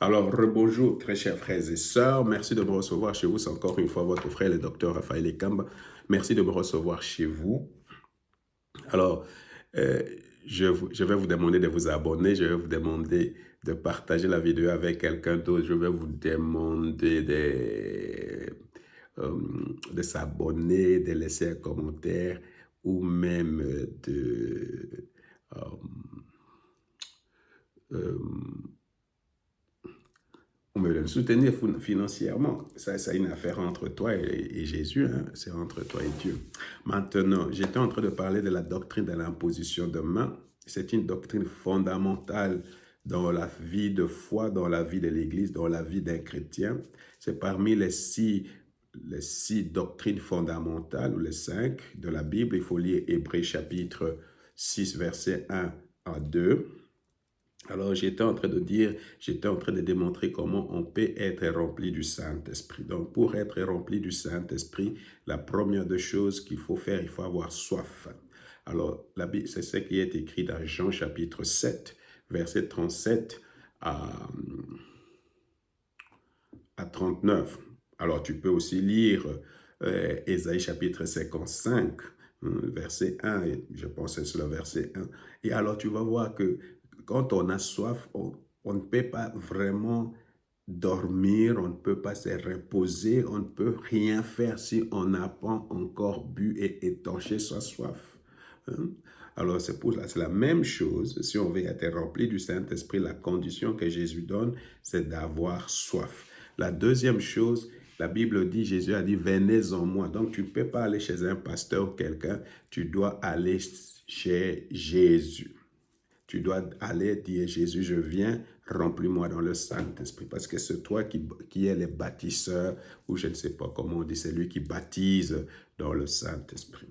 Alors, rebonjour, très chers frères et sœurs. Merci de me recevoir chez vous. C'est encore une fois votre frère, le docteur Raphaël Ekamba. Merci de me recevoir chez vous. Alors, euh, je vais vous demander de vous abonner. Je vais vous demander de partager la vidéo avec quelqu'un d'autre. Je vais vous demander euh, de s'abonner, de laisser un commentaire ou même euh, euh, on me le soutenir financièrement. Ça, c'est une affaire entre toi et Jésus, hein? C'est entre toi et Dieu. Maintenant, j'étais en train de parler de la doctrine de l'imposition de main. C'est une doctrine fondamentale dans la vie de foi, dans la vie de l'Église, dans la vie d'un chrétien. C'est parmi les six doctrines fondamentales, ou les cinq de la Bible. Il faut lire Hébreux chapitre 6, verset 1 à 2. Alors, j'étais en train de démontrer comment on peut être rempli du Saint-Esprit. Donc, pour être rempli du Saint-Esprit, la première des choses qu'il faut faire, il faut avoir soif. Alors, c'est ce qui est écrit dans Jean chapitre 7, verset 37 à, à 39. Alors, tu peux aussi lire Ésaïe chapitre 55, verset 1, et je pense que c'est le verset 1. Et alors, tu vas voir que quand on a soif, on ne peut pas vraiment dormir, on ne peut pas se reposer, on ne peut rien faire si on n'a pas encore bu et étanché sa soif. Hein? Alors, c'est la même chose. Si on veut être rempli du Saint-Esprit, la condition que Jésus donne, c'est d'avoir soif. La deuxième chose, la Bible dit, Jésus a dit, venez en moi. Donc, tu ne peux pas aller chez un pasteur ou quelqu'un, tu dois aller chez Jésus. Tu dois aller dire, Jésus, je viens, remplis-moi dans le Saint-Esprit. Parce que c'est toi qui es le bâtisseur, ou je ne sais pas comment on dit, c'est lui qui baptise dans le Saint-Esprit.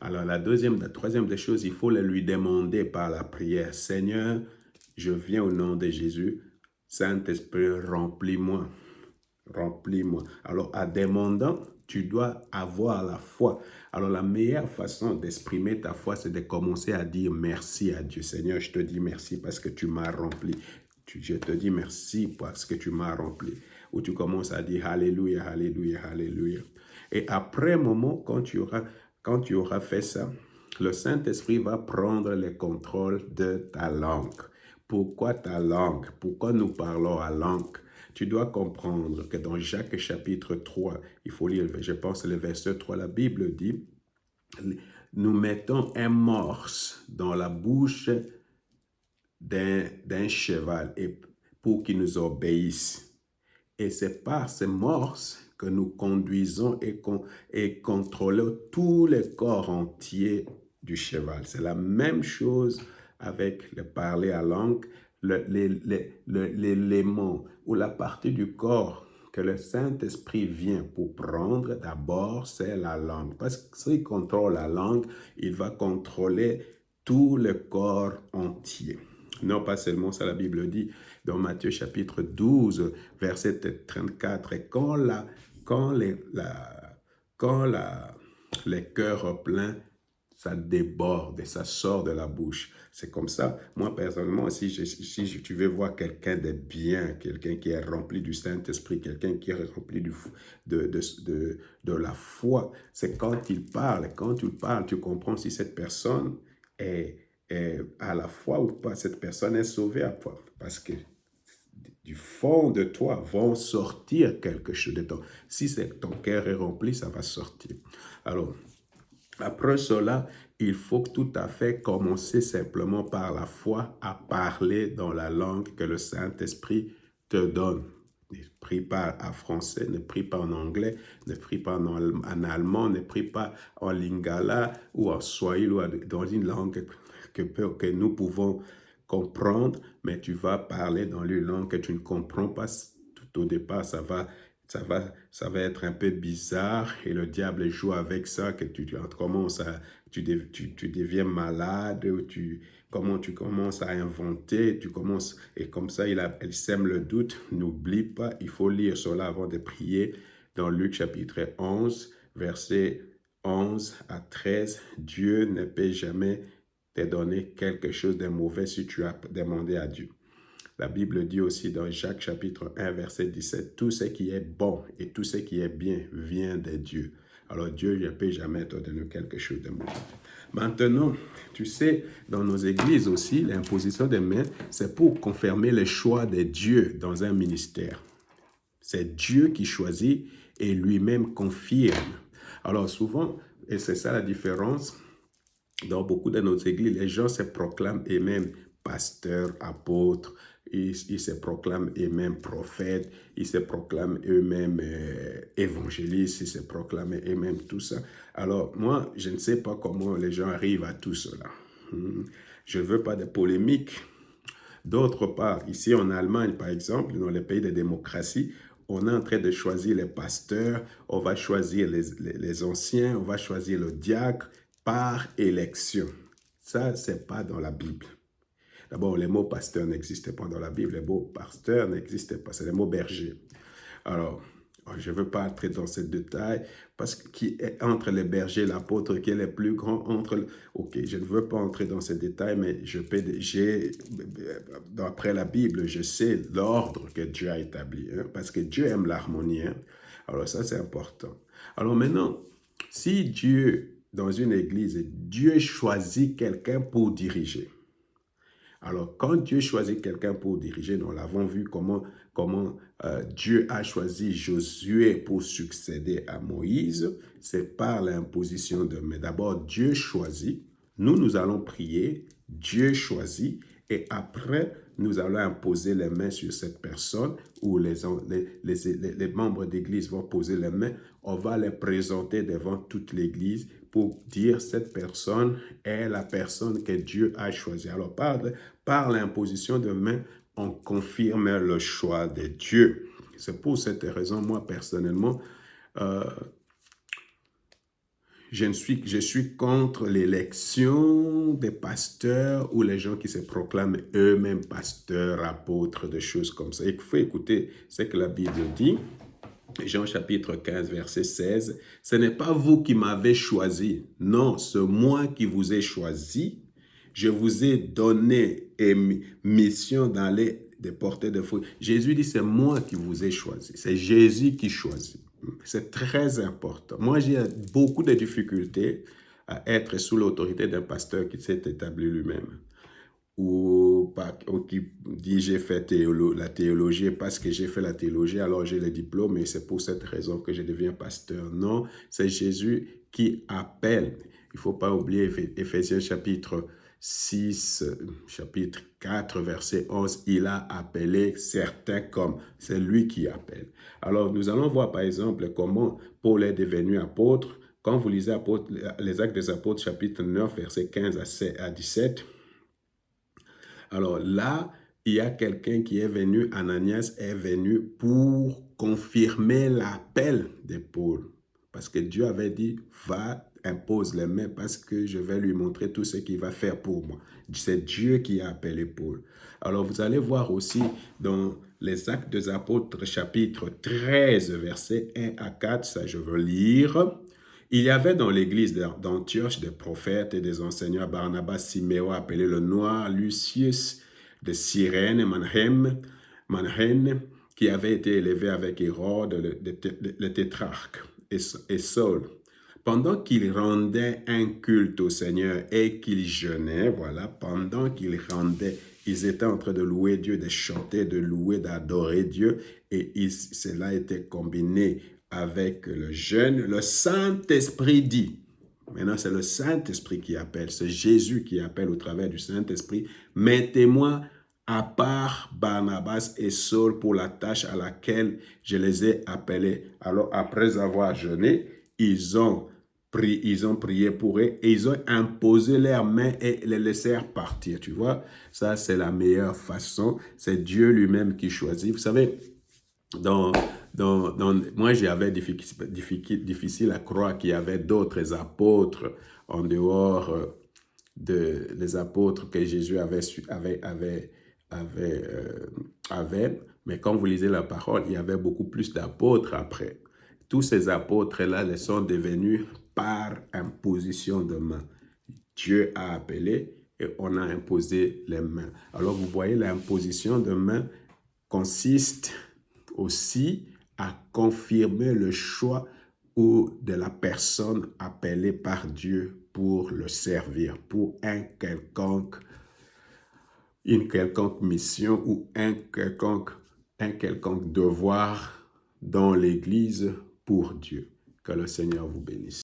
Alors, la troisième des choses, il faut le lui demander par la prière. Seigneur, je viens au nom de Jésus. Saint-Esprit, remplis-moi. Remplis-moi. Alors, en demandant, tu dois avoir la foi. Alors, la meilleure façon d'exprimer ta foi, c'est de commencer à dire merci à Dieu. Seigneur, je te dis merci parce que tu m'as rempli. Je te dis merci parce que tu m'as rempli. Ou tu commences à dire Alléluia, Alléluia, Alléluia. Et après un moment, quand tu auras fait ça, le Saint-Esprit va prendre le contrôle de ta langue. Pourquoi ta langue? Pourquoi nous parlons à langue? Tu dois comprendre que dans Jacques chapitre 3, il faut lire, je pense, le verset 3, la Bible dit, nous mettons un morse dans la bouche d'un cheval et pour qu'il nous obéisse. Et c'est par ces morses que nous conduisons et contrôlons tout le corps entier du cheval. C'est la même chose avec le parler à langue, l'élément ou la partie du corps que le Saint-Esprit vient pour prendre, d'abord, c'est la langue. Parce que s'il contrôle la langue, il va contrôler tout le corps entier. Non, pas seulement ça, la Bible dit dans Matthieu chapitre 12, verset 34, et quand les cœurs pleins, ça déborde et ça sort de la bouche. C'est comme ça. Moi, personnellement, si tu veux voir quelqu'un de bien, quelqu'un qui est rempli du Saint-Esprit, quelqu'un qui est rempli de la foi, c'est quand il parle. Quand tu parles, tu comprends si cette personne est à la foi ou pas, cette personne est sauvée à foi. Parce que du fond de toi vont sortir quelque chose de toi. Si ton cœur est rempli, ça va sortir. Alors, après cela, il faut tout à fait commencer simplement par la foi à parler dans la langue que le Saint-Esprit te donne. Ne prie pas en français, ne prie pas en anglais, ne prie pas en allemand, ne prie pas en lingala ou en swahili ou dans une langue que nous pouvons comprendre, mais tu vas parler dans une langue que tu ne comprends pas. Tout au départ, ça va être un peu bizarre et le diable joue avec ça, que tu commences à, tu deviens malade, comment tu commences à inventer, et comme ça, il sème le doute. N'oublie pas, il faut lire cela avant de prier dans Luc chapitre 11, verset 11 à 13. Dieu ne peut jamais te donner quelque chose de mauvais si tu as demandé à Dieu. La Bible dit aussi dans Jacques chapitre 1, verset 17, « Tout ce qui est bon et tout ce qui est bien vient de Dieu. » Alors Dieu ne peut jamais te donner quelque chose de mauvais. Maintenant, tu sais, dans nos églises aussi, l'imposition des mains, c'est pour confirmer le choix de Dieu dans un ministère. C'est Dieu qui choisit et lui-même confirme. Alors souvent, et c'est ça la différence, dans beaucoup de nos églises, les gens se proclament eux-mêmes pasteurs, apôtres, ils se proclament eux-mêmes prophètes, ils se proclament eux-mêmes évangélistes, ils se proclament eux-mêmes tout ça. Alors moi, je ne sais pas comment les gens arrivent à tout cela. Je ne veux pas de polémique. D'autre part, ici en Allemagne, par exemple, dans les pays de démocratie, on est en train de choisir les pasteurs, on va choisir les anciens, on va choisir le diacre par élection. Ça, ce n'est pas dans la Bible. D'abord, les mots pasteur n'existaient pas dans la Bible, les mots pasteur n'existaient pas, c'est les mots berger. Alors, je ne veux pas entrer dans ces détails, parce que entre les bergers et l'apôtre, qui est le plus grand entre... Ok, je ne veux pas entrer dans ces détails, mais d'après la Bible, je sais l'ordre que Dieu a établi, hein, parce que Dieu aime l'harmonie. Hein. Alors ça, c'est important. Alors maintenant, si Dieu, dans une église, Dieu choisit quelqu'un pour diriger. Alors, quand Dieu choisit quelqu'un pour diriger, nous l'avons vu comment Dieu a choisi Josué pour succéder à Moïse, c'est par l'imposition de main. D'abord, Dieu choisit, nous allons prier, Dieu choisit, et après, nous allons imposer les mains sur cette personne, ou les membres d'église vont poser les mains, on va les présenter devant toute l'église pour dire cette personne est la personne que Dieu a choisie. Alors, par l'imposition de main, on confirme le choix de Dieu. C'est pour cette raison, moi, personnellement, je suis contre l'élection des pasteurs ou les gens qui se proclament eux-mêmes pasteurs, apôtres, des choses comme ça. Il faut écouter ce que la Bible dit. Jean chapitre 15, verset 16. « Ce n'est pas vous qui m'avez choisi. Non, c'est moi qui vous ai choisi. Je vous ai donné mission d'aller de porter des fruits. » Jésus dit, c'est moi qui vous ai choisi. C'est Jésus qui choisit. C'est très important. Moi, j'ai beaucoup de difficultés à être sous l'autorité d'un pasteur qui s'est établi lui-même. Ou qui dit j'ai fait la théologie, parce que j'ai fait la théologie, alors j'ai le diplôme et c'est pour cette raison que je deviens pasteur. Non, c'est Jésus qui appelle. Il ne faut pas oublier Éphésiens chapitre 6, chapitre 4, verset 11, il a appelé certains comme. C'est lui qui appelle. Alors, nous allons voir par exemple comment Paul est devenu apôtre. Quand vous lisez les Actes des Apôtres, chapitre 9, verset 15 à 17, alors là, il y a quelqu'un qui est venu, Ananias est venu pour confirmer l'appel de Paul. Parce que Dieu avait dit, va, impose les mains parce que je vais lui montrer tout ce qu'il va faire pour moi. C'est Dieu qui a appelé Paul. Alors vous allez voir aussi dans les Actes des Apôtres, chapitre 13, versets 1 à 4, ça je veux lire. Il y avait dans l'église d'Antioche des prophètes et des enseignants, Barnabas, Siméon, appelé le Noir, Lucius de Cyrène, Manahen, qui avait été élevé avec Hérode, le tétrarque, et Saul. Pendant qu'ils rendaient un culte au Seigneur et qu'ils jeûnaient, voilà, pendant qu'ils rendaient, ils étaient en train de louer Dieu, de chanter, de louer, d'adorer Dieu, et cela était combiné avec le jeûne. Le Saint-Esprit dit, maintenant c'est le Saint-Esprit qui appelle, c'est Jésus qui appelle au travers du Saint-Esprit, mettez-moi à part Barnabas et Saul pour la tâche à laquelle je les ai appelés. Alors après avoir jeûné, ils ont prié pour eux et ils ont imposé leurs mains et les laissèrent partir. Tu vois, ça c'est la meilleure façon. C'est Dieu lui-même qui choisit. Vous savez, moi j'avais difficile à croire qu'il y avait d'autres apôtres en dehors des apôtres que Jésus avait. Mais quand vous lisez la parole, il y avait beaucoup plus d'apôtres après. Tous ces apôtres-là les sont devenus par imposition de main. Dieu a appelé, et on a imposé les mains. Alors vous voyez, l'imposition de mains consiste aussi à confirmer le choix ou de la personne appelée par Dieu pour le servir, pour une quelconque mission ou un quelconque devoir dans l'Église pour Dieu. Que le Seigneur vous bénisse.